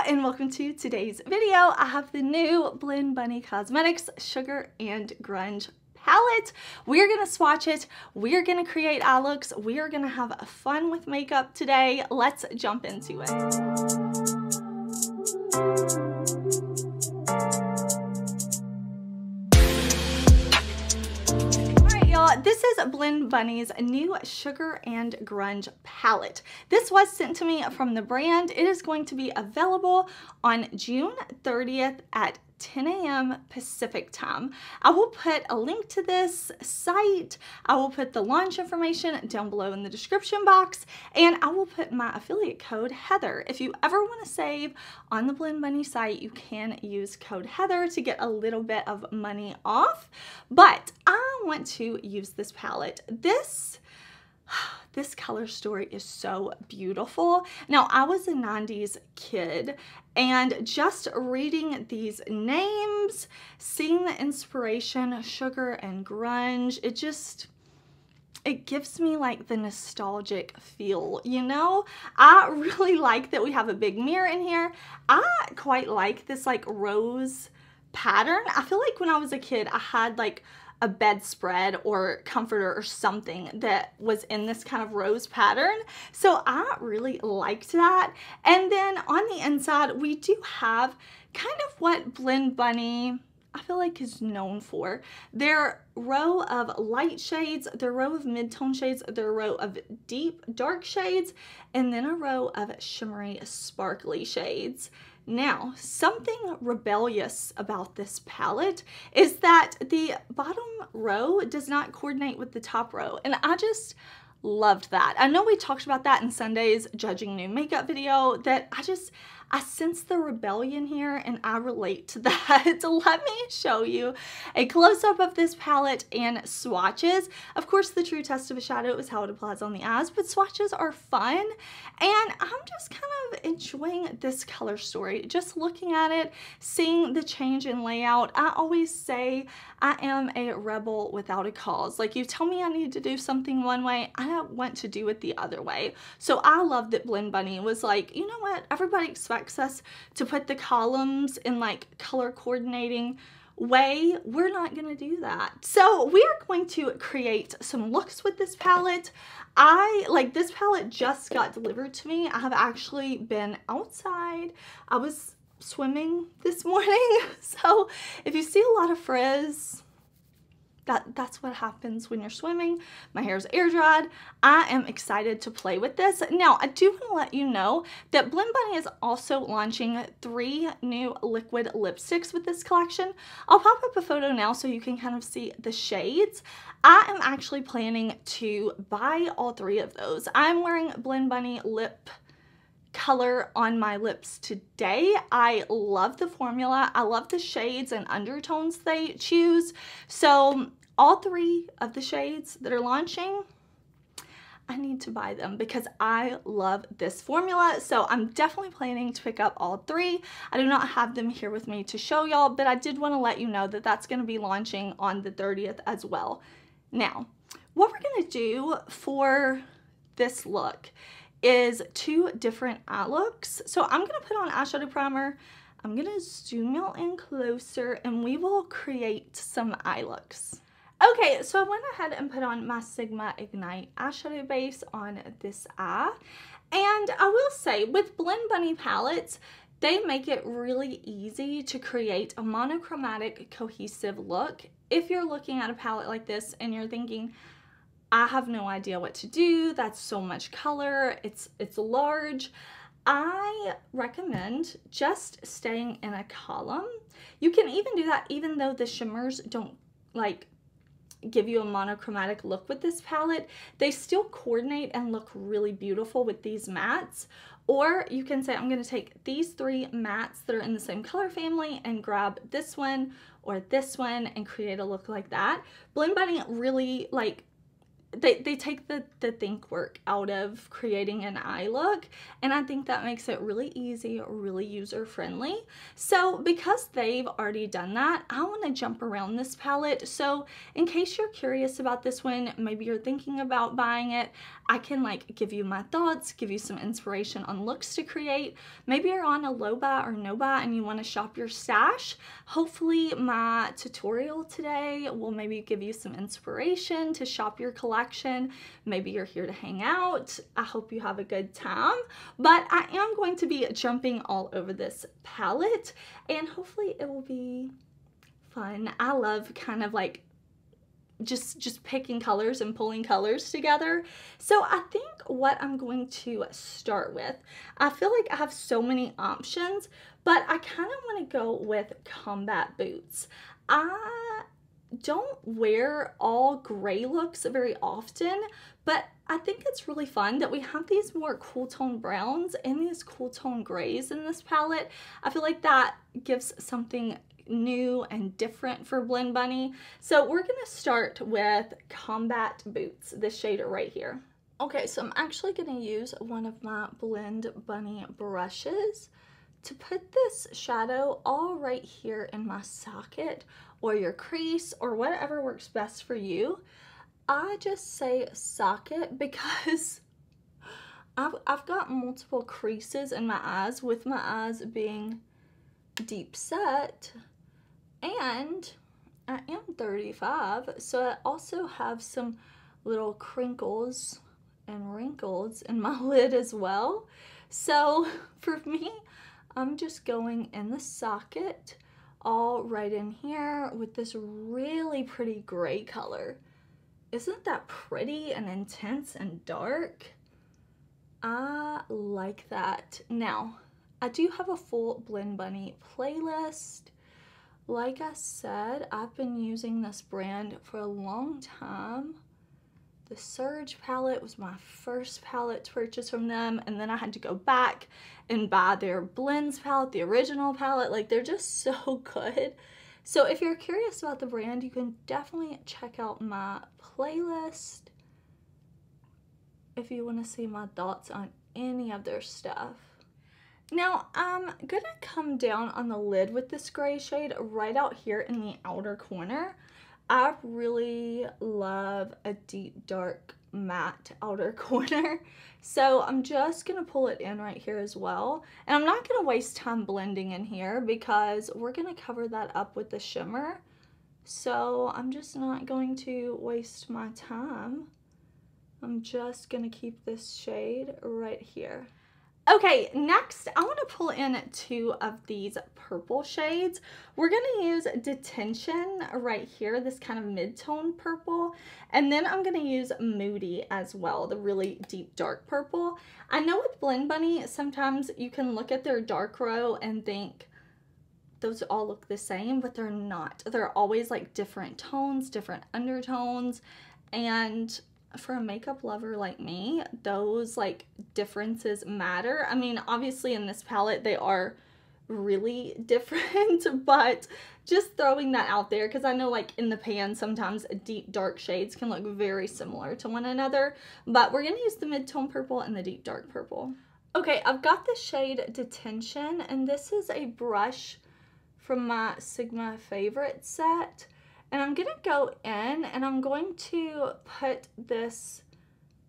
and welcome to today's video. I have the new Blend Bunny Cosmetics Sugar and Grunge palette. We're gonna swatch it, we're gonna create eye looks, we're gonna have fun with makeup today. Let's jump into it. This is Blend Bunny's new Sugar and Grunge palette. This was sent to me from the brand. It is going to be available on June 30th at 10 a.m. Pacific time. I will put a link to this site. I will put the launch information down below in the description box, and I will put my affiliate code Heather. If you ever want to save on the Blend Bunny site, you can use code Heather to get a little bit of money off. But I want to use this palette. This color story is so beautiful. Now, I was a 90s kid, and just reading these names, seeing the inspiration, Sugar and Grunge, it gives me like the nostalgic feel, you know? I really like that we have a big mirror in here. I quite like this like rose pattern. I feel like when I was a kid, I had like a bedspread or comforter or something that was in this kind of rose pattern. So I really liked that. And then on the inside, we do have kind of what Blend Bunny, I feel like, is known for. Their row of light shades, their row of mid-tone shades, their row of deep dark shades, and then a row of shimmery sparkly shades. Now, something rebellious about this palette is that the bottom row does not coordinate with the top row, and I just loved that. I know we talked about that in Sunday's Judging New Makeup video, that I sense the rebellion here, and I relate to that. So let me show you a close-up of this palette and swatches. Of course, the true test of a shadow is how it applies on the eyes, but swatches are fun, and I'm just kind of enjoying this color story. Just looking at it, seeing the change in layout. I always say I am a rebel without a cause. Like, you tell me I need to do something one way, I don't want to do it the other way. So I love that Blend Bunny was like, you know what, everybody expects us to put the columns in like color coordinating way. We're not gonna do that. So we are going to create some looks with this palette. This palette just got delivered to me. I have actually been outside. I was swimming this morning. So if you see a lot of frizz, that's what happens when you're swimming. My hair is air dried. I am excited to play with this. Now, I do want to let you know that Blend Bunny is also launching 3 new liquid lipsticks with this collection. I'll pop up a photo now so you can kind of see the shades. I am actually planning to buy all 3 of those. I'm wearing Blend Bunny lip color on my lips today. I love the formula. I love the shades and undertones they choose. So all 3 of the shades that are launching, I need to buy them because I love this formula. So I'm definitely planning to pick up all 3. I do not have them here with me to show y'all, but I did want to let you know that that's going to be launching on the 30th as well. Now, what we're going to do for this look is 2 different eye looks. So I'm going to put on eyeshadow primer. I'm going to zoom y'all in closer, and we will create some eye looks. Okay, so I went ahead and put on my Sigma Ignite eyeshadow base on this eye. And I will say, with Blend Bunny palettes, they make it really easy to create a monochromatic, cohesive look. If you're looking at a palette like this and you're thinking, I have no idea what to do, that's so much color, it's large, I recommend just staying in a column. You can even do that even though the shimmers don't like give you a monochromatic look with this palette. They still coordinate and look really beautiful with these mattes. Or you can say, I'm going to take these 3 mattes that are in the same color family and grab this one or this one and create a look like that. Blend Bunny really, like, they take the think work out of creating an eye look, and I think that makes it really easy, really user friendly. So because they've already done that, I want to jump around this palette. So in case you're curious about this one, maybe you're thinking about buying it, I can like give you my thoughts, give you some inspiration on looks to create. Maybe you're on a low buy or no buy and you want to shop your stash. Hopefully my tutorial today will maybe give you some inspiration to shop your collection. Maybe you're here to hang out. I hope you have a good time, but I am going to be jumping all over this palette and hopefully it will be fun. I love kind of like just picking colors and pulling colors together. So I think what I'm going to start with, I feel like I have so many options, but I kind of want to go with combat boots. I don't wear all gray looks very often, but I think it's really fun that we have these more cool tone browns and these cool tone grays in this palette. I feel like that gives something new and different for Blend Bunny. So we're gonna start with Combat Boots, this shade right here. Okay, so I'm actually gonna use one of my Blend Bunny brushes to put this shadow all right here in my socket or your crease or whatever works best for you. I just say socket because I've got multiple creases in my eyes, with my eyes being deep set. And I am 35, so I also have some little crinkles and wrinkles in my lid as well. So for me, I'm just going in the socket, all right in here with this really pretty gray color. Isn't that pretty and intense and dark? I like that. Now, I do have a full Blend Bunny playlist. Like I said, I've been using this brand for a long time. The Surge palette was my first palette to purchase from them, and then I had to go back and buy their Blends palette, the original palette. Like, they're just so good. So if you're curious about the brand, you can definitely check out my playlist if you want to see my thoughts on any of their stuff. Now, I'm gonna come down on the lid with this gray shade right out here in the outer corner. I really love a deep, dark, matte outer corner. So I'm just gonna pull it in right here as well. And I'm not gonna waste time blending in here because we're gonna cover that up with the shimmer. So I'm just not going to waste my time. I'm just gonna keep this shade right here. Okay, next I want to pull in two of these purple shades. We're going to use Detention right here, this kind of mid-tone purple, and then I'm going to use Moody as well, the really deep dark purple. I know with Blend Bunny, sometimes you can look at their dark row and think those all look the same, but they're not. They're always like different tones, different undertones, and for a makeup lover like me, those like differences matter. I mean, obviously in this palette they are really different, but just throwing that out there because I know like in the pan sometimes deep dark shades can look very similar to one another, but we're gonna use the mid-tone purple and the deep dark purple. Okay, I've got the shade Detention, and this is a brush from my Sigma favorite set. And I'm gonna go in and I'm going to put this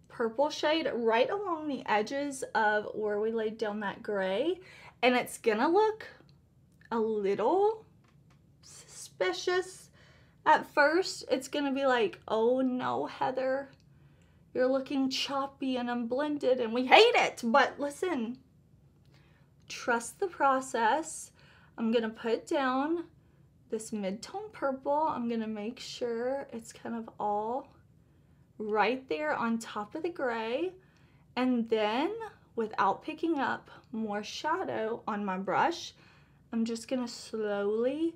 purple shade right along the edges of where we laid down that gray. And it's gonna look a little suspicious at first. It's gonna be like, oh no, Heather, you're looking choppy and unblended and we hate it. But listen, trust the process. I'm gonna put down this mid-tone purple. I'm gonna make sure it's kind of all right there on top of the gray, and then without picking up more shadow on my brush, I'm just gonna slowly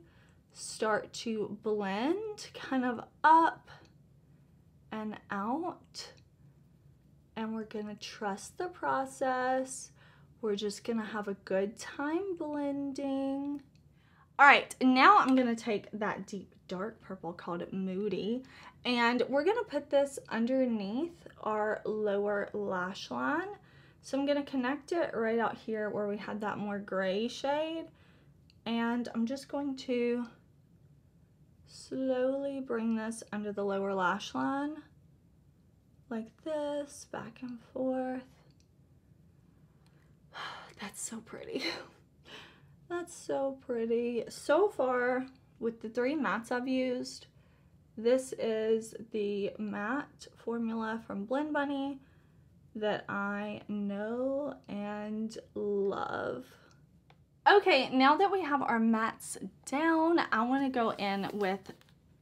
start to blend kind of up and out, and we're gonna trust the process. We're just gonna have a good time blending. All right, now I'm gonna take that deep dark purple called Moody, and we're gonna put this underneath our lower lash line. So I'm gonna connect it right out here where we had that more gray shade, and I'm just going to slowly bring this under the lower lash line like this, back and forth. That's so pretty. That's so pretty. So far, with the 3 mattes I've used, this is the matte formula from Blend Bunny that I know and love. Okay, now that we have our mattes down, I want to go in with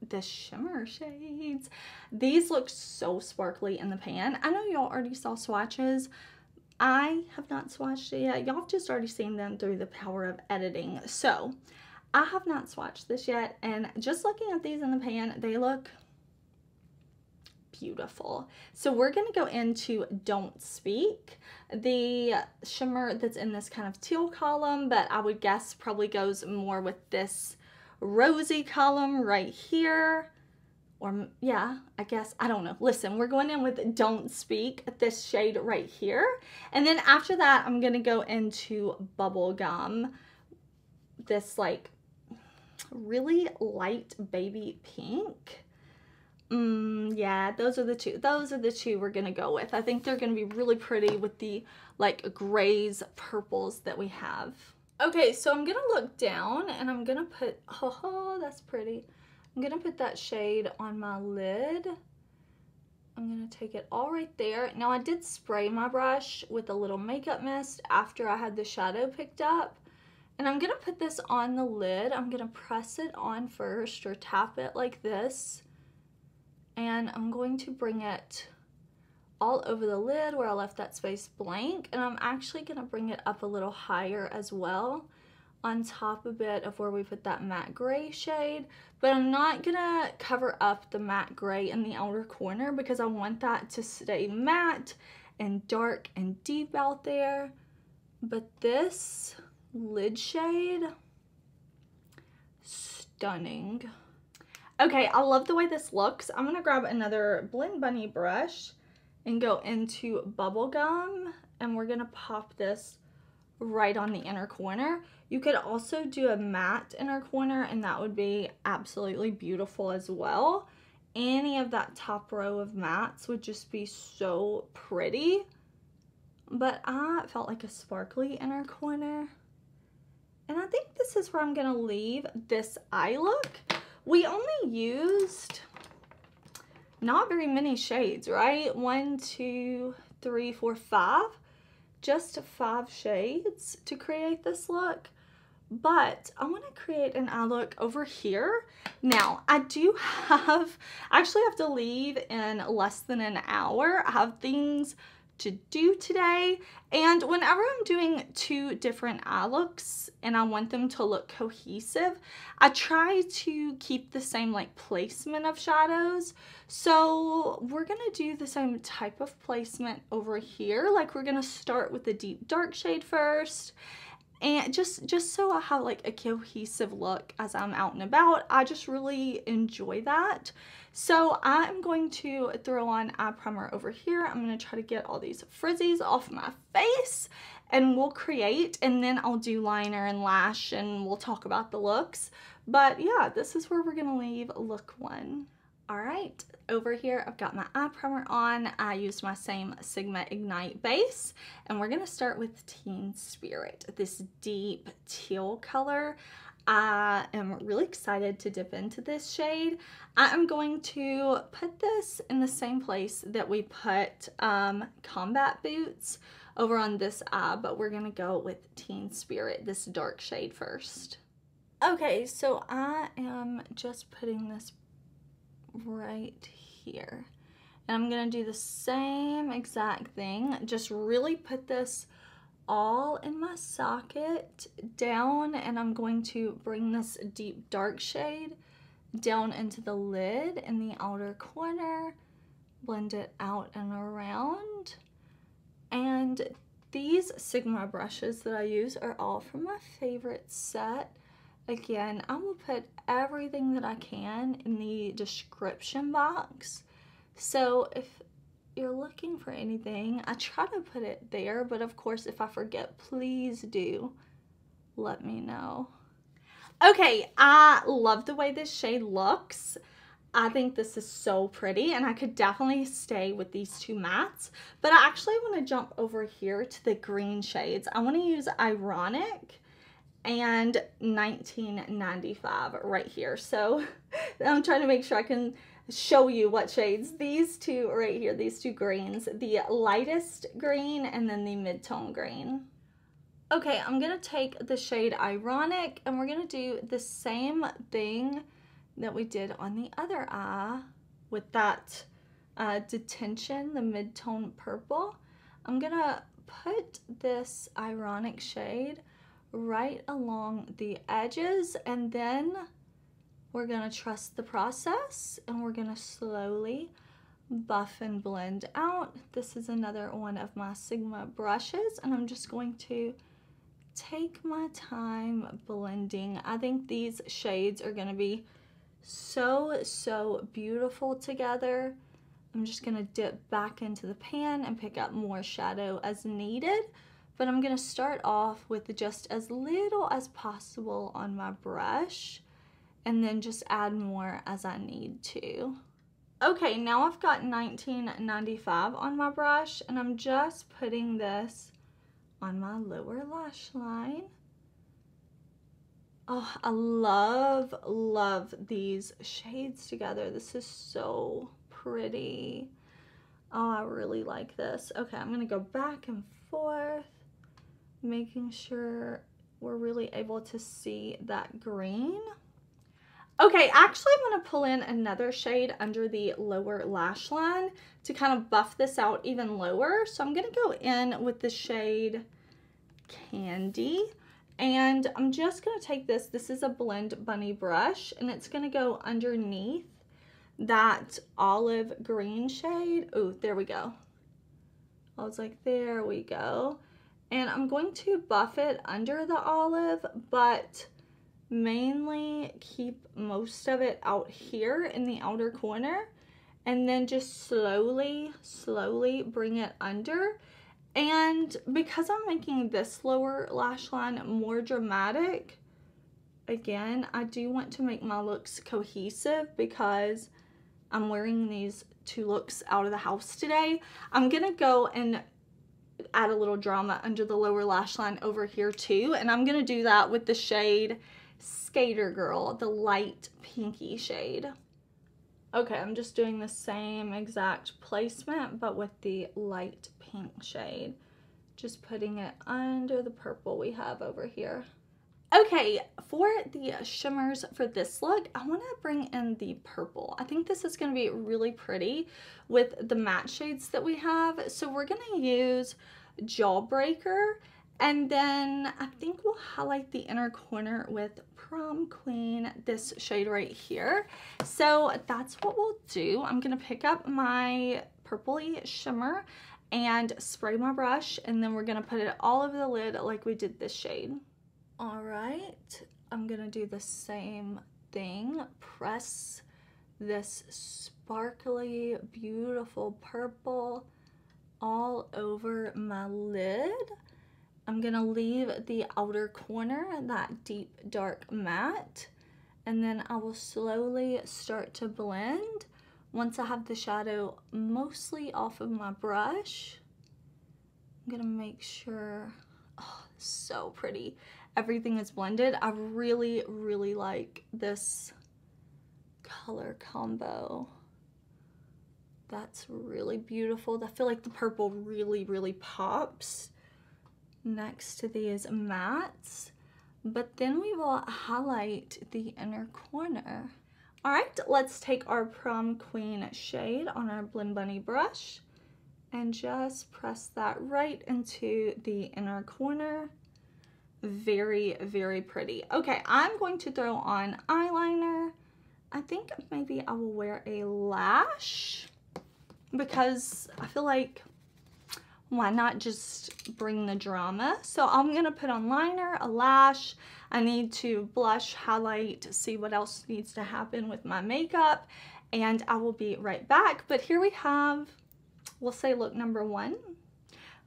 the shimmer shades. These look so sparkly in the pan. I know y'all already saw swatches. I have not swatched it yet. Y'all have just already seen them through the power of editing. So I have not swatched this yet, and just looking at these in the pan, they look beautiful. So we're gonna go into Don't Speak, the shimmer that's in this kind of teal column, but I would guess probably goes more with this rosy column right here. Or yeah, I guess, I don't know. Listen, we're going in with Don't Speak, this shade right here. And then after that, I'm gonna go into Bubblegum, this like really light baby pink. Yeah, those are the two we're gonna go with. I think they're gonna be really pretty with the like grays, purples that we have. Okay, so I'm gonna look down and I'm gonna put, oh, that's pretty. I'm gonna put that shade on my lid. I'm gonna take it all right there. Now I did spray my brush with a little makeup mist after I had the shadow picked up. And I'm gonna put this on the lid. I'm gonna press it on first or tap it like this. And I'm going to bring it all over the lid where I left that space blank. And I'm actually gonna bring it up a little higher as well, on top a bit of where we put that matte gray shade, but I'm not gonna cover up the matte gray in the outer corner because I want that to stay matte and dark and deep out there. But this lid shade, stunning. Okay, I love the way this looks. I'm gonna grab another Blend Bunny brush and go into Bubblegum, and we're gonna pop this right on the inner corner. You could also do a matte inner corner, and that would be absolutely beautiful as well. Any of that top row of mattes would just be so pretty, but I felt like a sparkly inner corner. And I think this is where I'm gonna leave this eye look. We only used not very many shades, right? 1, 2, 3, 4, 5. Just 5 shades to create this look. But I want to create an eye look over here. Now, I actually have to leave in less than an hour. I have things to do today, and whenever I'm doing 2 different eye looks and I want them to look cohesive, I try to keep the same like placement of shadows. So we're gonna do the same type of placement over here. Like we're gonna start with the deep dark shade first, and just so I have like a cohesive look as I'm out and about. I just really enjoy that. So I'm going to throw on eye primer over here. I'm going to try to get all these frizzies off my face, and we'll create, and then I'll do liner and lash, and we'll talk about the looks. But yeah, this is where we're going to leave look 1. All right, over here I've got my eye primer on. I used my same Sigma Ignite base, and we're gonna start with Teen Spirit, this deep teal color. I am really excited to dip into this shade. I am going to put this in the same place that we put Combat Boots over on this eye, but we're gonna go with Teen Spirit, this dark shade first. Okay, so I am just putting this right here, and I'm gonna do the same exact thing, just really put this all in my socket down, and I'm going to bring this deep dark shade down into the lid in the outer corner, blend it out and around. And these Sigma brushes that I use are all from my favorite set. Again, I will put everything that I can in the description box. So if you're looking for anything, I try to put it there, but of course, if I forget, please do let me know. Okay, I love the way this shade looks. I think this is so pretty, and I could definitely stay with these two mattes, but I actually want to jump over here to the green shades. I want to use Ironic and 1995 right here. So I'm trying to make sure I can show you what shades. These two right here, these two greens, the lightest green and then the mid-tone green. Okay, I'm gonna take the shade Ironic, and we're gonna do the same thing that we did on the other eye with that detention, the mid-tone purple. I'm gonna put this Ironic shade right along the edges, and then we're gonna trust the process, and we're gonna slowly buff and blend out. This is another one of my Sigma brushes, and I'm just going to take my time blending. I think these shades are gonna be so beautiful together. I'm just gonna dip back into the pan and pick up more shadow as needed, but I'm gonna start off with just as little as possible on my brush and then just add more as I need to. Okay, now I've got 1995 on my brush, and I'm just putting this on my lower lash line. Oh, I love these shades together. This is so pretty. Oh, I really like this. Okay, I'm gonna go back and forth, making sure we're really able to see that green. Okay, actually I'm gonna pull in another shade under the lower lash line to kind of buff this out even lower. So I'm gonna go in with the shade Candy, and I'm just gonna take this is a Blend Bunny brush, and it's gonna go underneath that olive green shade. Oh, there we go. I was like, there we go. And I'm going to buff it under the olive, but mainly keep most of it out here in the outer corner, and then just slowly bring it under. And because I'm making this lower lash line more dramatic, again, I do want to make my looks cohesive because I'm wearing these two looks out of the house today. I'm gonna go and add a little drama under the lower lash line over here too, and I'm gonna do that with the shade Skater Girl, the light pinky shade. Okay, I'm just doing the same exact placement but with the light pink shade, just putting it under the purple we have over here. Okay, for the shimmers for this look, I want to bring in the purple. I think this is going to be really pretty with the matte shades that we have. So we're going to use Jawbreaker, and then I think we'll highlight the inner corner with Prom Queen, this shade right here. So that's what we'll do. I'm going to pick up my purpley shimmer and spray my brush, and then we're going to put it all over the lid like we did this shade. All right, I'm gonna do the same thing. Press this sparkly, beautiful purple all over my lid. I'm gonna leave the outer corner, that deep dark matte, and then I will slowly start to blend. Once I have the shadow mostly off of my brush, I'm gonna make sure, oh, so pretty. Everything is blended. I really like this color combo. That's really beautiful. I feel like the purple really pops next to these mattes. But then we will highlight the inner corner. All right, let's take our Prom Queen shade on our Blend Bunny brush and just press that right into the inner corner. Very pretty. Okay, I'm going to throw on eyeliner. I think maybe I will wear a lash because I feel like, why not just bring the drama? So I'm gonna put on liner, a lash. I need to blush, highlight, see what else needs to happen with my makeup, and I will be right back. But here we have, we'll say look number 1,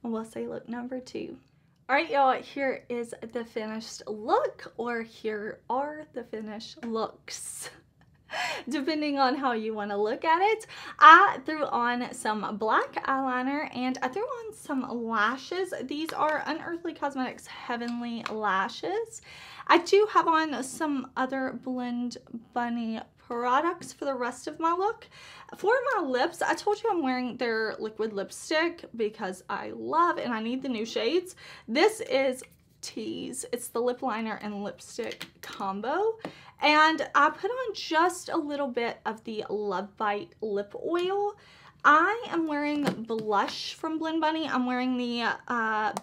and we'll say look number 2. All right, y'all, here is the finished look, or here are the finished looks, depending on how you want to look at it. I threw on some black eyeliner and I threw on some lashes. These are Unearthly Cosmetics Heavenly Lashes. I do have on some other Blend Bunny products for the rest of my look. For my lips, I told you I'm wearing their liquid lipstick because I love and I need the new shades. This is Tease. It's the lip liner and lipstick combo. And I put on just a little bit of the Love Bite lip oil. I am wearing blush from Blend Bunny. I'm wearing the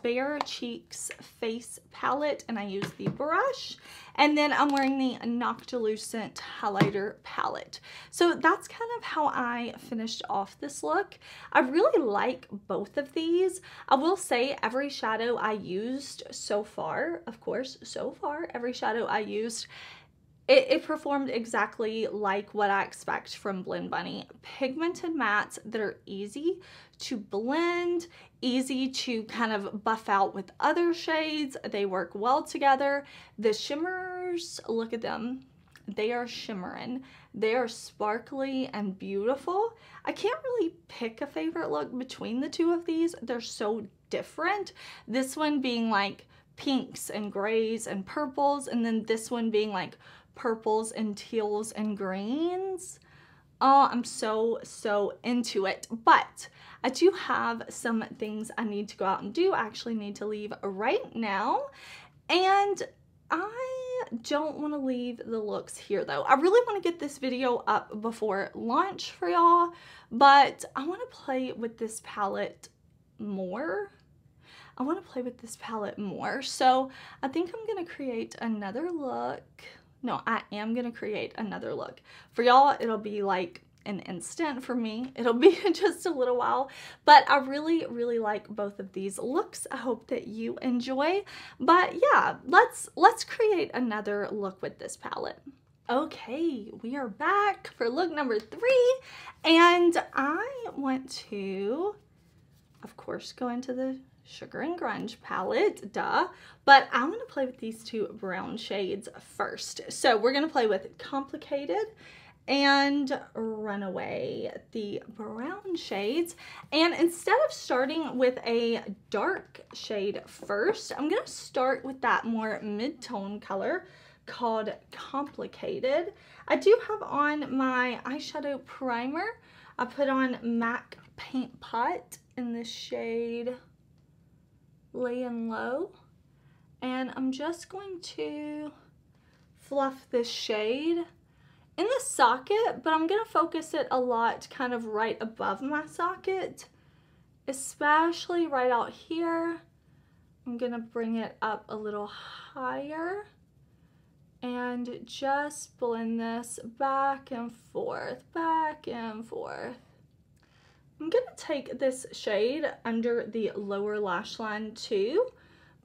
Bare Cheeks Face Palette, and I use the brush. And then I'm wearing the Noctilucent Highlighter Palette. So that's kind of how I finished off this look. I really like both of these. I will say every shadow I used so far, of course, so far, every shadow I used, it performed exactly like what I expect from Blend Bunny. Pigmented mattes that are easy to blend, easy to kind of buff out with other shades. They work well together. The shimmers, look at them. They are shimmering. They are sparkly and beautiful. I can't really pick a favorite look between the two of these. They're so different. This one being like pinks and grays and purples, and then this one being like purples and teals and greens. Oh, I'm so into it. But I do have some things I need to go out and do. I actually need to leave right now. And I don't want to leave the looks here though. I really want to get this video up before launch for y'all, but I want to play with this palette more. So I think I'm going to create another look. No, I am going to create another look. For y'all, it'll be like an instant. For me, it'll be just a little while. But I really like both of these looks. I hope that you enjoy. But yeah, let's create another look with this palette. Okay, we are back for look number 3. And I want to, of course, go into the Sugar and Grunge palette, duh. But I'm going to play with these two brown shades first. So we're going to play with Complicated and Runaway, the brown shades. And instead of starting with a dark shade first, I'm going to start with that more mid-tone color called Complicated. I do have on my eyeshadow primer. I put on MAC Paint Pot in the shade Layin Low, and I'm just going to fluff this shade in the socket, but I'm going to focus it a lot kind of right above my socket, especially right out here. I'm going to bring it up a little higher and just blend this back and forth, back and forth. I'm going to take this shade under the lower lash line too,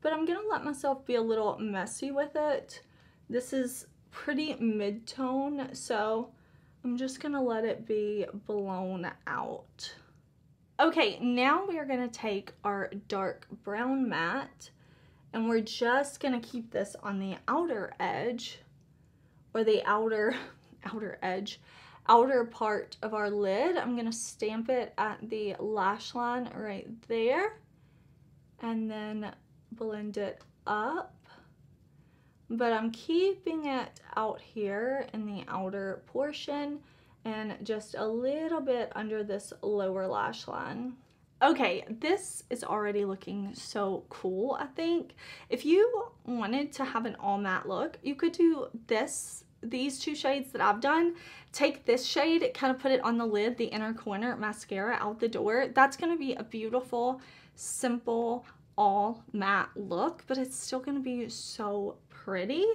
but I'm going to let myself be a little messy with it. This is pretty mid-tone, so I'm just going to let it be blown out. Okay, now we are going to take our dark brown matte, and we're just going to keep this on the outer edge, or the outer part of our lid. I'm going to stamp it at the lash line right there and then blend it up. But I'm keeping it out here in the outer portion and just a little bit under this lower lash line. Okay, this is already looking so cool, I think. If you wanted to have an all matte look, you could do these two shades that I've done. Take this shade, kind of put it on the lid, the inner corner, mascara out the door. That's going to be a beautiful, simple, all matte look, but it's still going to be so pretty.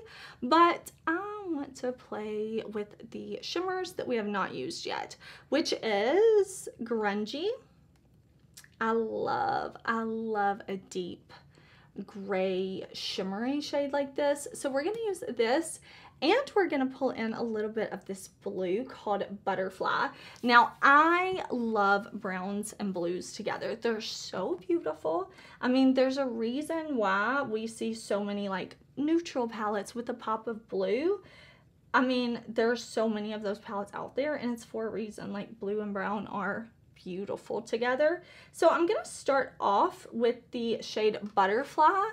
But I want to play with the shimmers that we have not used yet, which is Grunge I love a deep gray shimmery shade like this. So we're gonna use this, and we're gonna pull in a little bit of this blue called Butterfly. Now, I love browns and blues together. They're so beautiful. I mean, there's a reason why we see so many like neutral palettes with a pop of blue. I mean, there's so many of those palettes out there, and it's for a reason. Like, blue and brown are beautiful together. So I'm gonna start off with the shade Butterfly.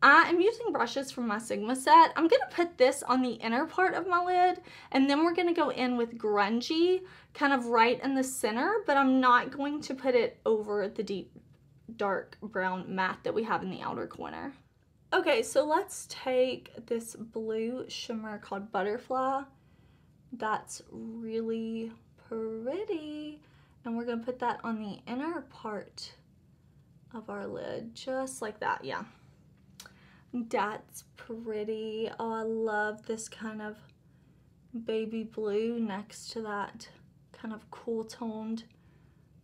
I am using brushes from my Sigma set. I'm gonna put this on the inner part of my lid, and then we're gonna go in with Grunge kind of right in the center, but I'm not going to put it over the deep dark brown matte that we have in the outer corner. Okay, so let's take this blue shimmer called Butterfly. That's really pretty. And we're gonna put that on the inner part of our lid, just like that, yeah. That's pretty. Oh, I love this kind of baby blue next to that kind of cool toned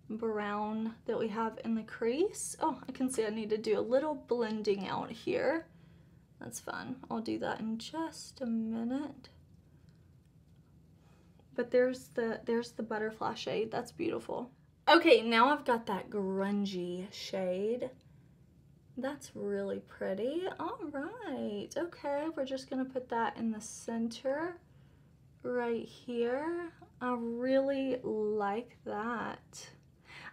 brown that we have in the crease. Oh, I can see I need to do a little blending out here. That's fun. I'll do that in just a minute. But there's the Butterfly shade. That's beautiful. Okay, now I've got that grungy shade. That's really pretty. All right. Okay, we're just gonna put that in the center right here. I really like that.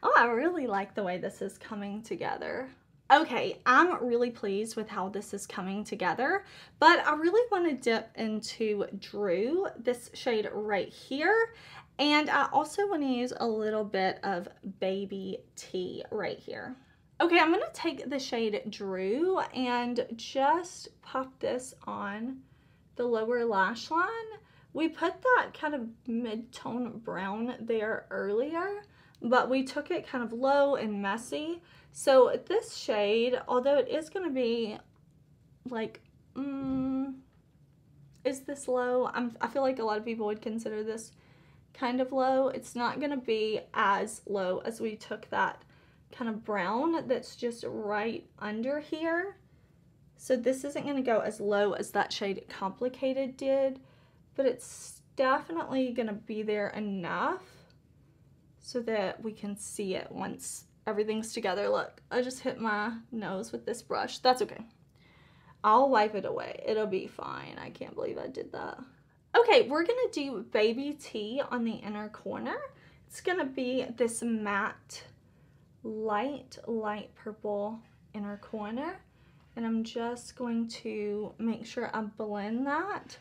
Oh, I really like the way this is coming together. Okay, I'm really pleased with how this is coming together, but I really want to dip into Drew, this shade right here, and I also want to use a little bit of Baby T right here. Okay, I'm going to take the shade Drew and just pop this on the lower lash line. We put that kind of mid-tone brown there earlier, but we took it kind of low and messy. So this shade, although it is going to be like, is this low? I feel like a lot of people would consider this kind of low. It's not going to be as low as we took that kind of brown that's just right under here. So this isn't going to go as low as that shade Complicated did, but it's definitely going to be there enough so that we can see it once everything's together. Look, I just hit my nose with this brush. That's okay. I'll wipe it away. It'll be fine. I can't believe I did that. Okay, we're gonna do Baby T on the inner corner. It's gonna be this matte, light purple inner corner. And I'm just going to make sure I blend that.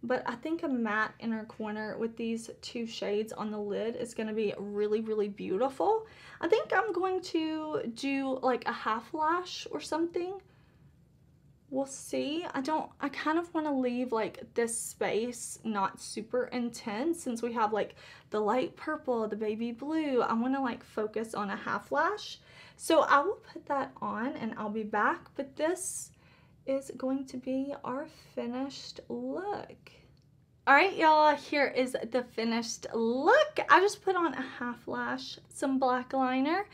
But I think a matte inner corner with these two shades on the lid is going to be really, really beautiful. I think I'm going to do like a half lash or something. We'll see. I kind of want to leave like this space not super intense since we have like the light purple, the baby blue. I want to like focus on a half lash. So I will put that on and I'll be back. But this is going to be our finished look. All right, y'all, here is the finished look. I just put on a half lash, some black liner.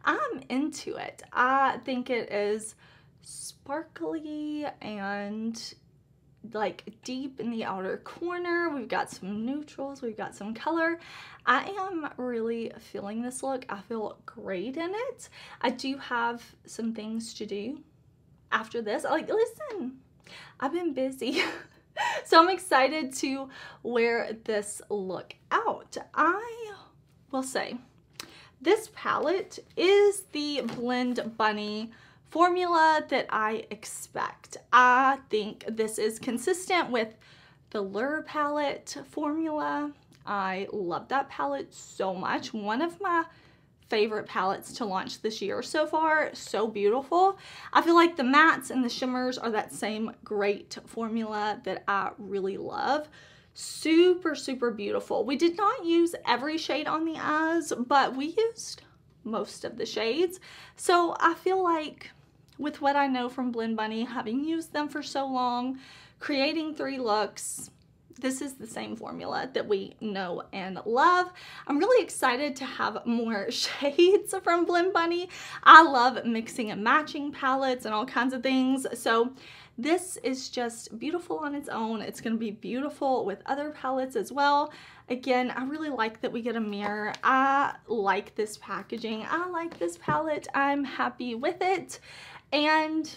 I'm into it. I think it is sparkly and like deep in the outer corner. We've got some neutrals, we've got some color. I am really feeling this look. I feel great in it. I do have some things to do after this. Like, listen, I've been busy. So I'm excited to wear this look out. I will say this palette is the Blend Bunny formula that I expect. I think this is consistent with the Lure palette formula. I love that palette so much. One of my favorite palettes to launch this year so far. So beautiful. I feel like the mattes and the shimmers are that same great formula that I really love. Super, super beautiful. We did not use every shade on the eyes, but we used most of the shades. So I feel like with what I know from Blend Bunny, having used them for so long, creating 3 looks, this is the same formula that we know and love. I'm really excited to have more shades from Blend Bunny. I love mixing and matching palettes and all kinds of things. So this is just beautiful on its own. It's going to be beautiful with other palettes as well. Again, I really like that we get a mirror. I like this packaging. I like this palette. I'm happy with it. And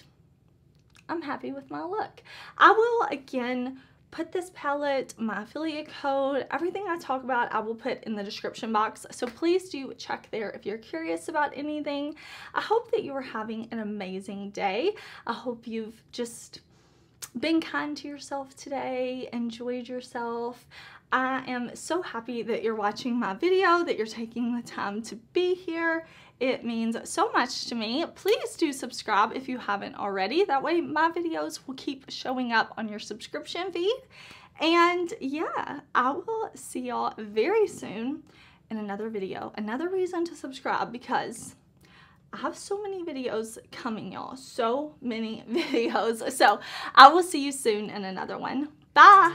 I'm happy with my look. I will, again, put this palette, my affiliate code, everything I talk about, I will put in the description box. So please do check there if you're curious about anything. I hope that you are having an amazing day. I hope you've just been kind to yourself today, enjoyed yourself. I am so happy that you're watching my video, that you're taking the time to be here. It means so much to me. Please do subscribe if you haven't already. That way my videos will keep showing up on your subscription feed. And yeah, I will see y'all very soon in another video. Another reason to subscribe, because I have so many videos coming, y'all. So many videos. So I will see you soon in another one. Bye!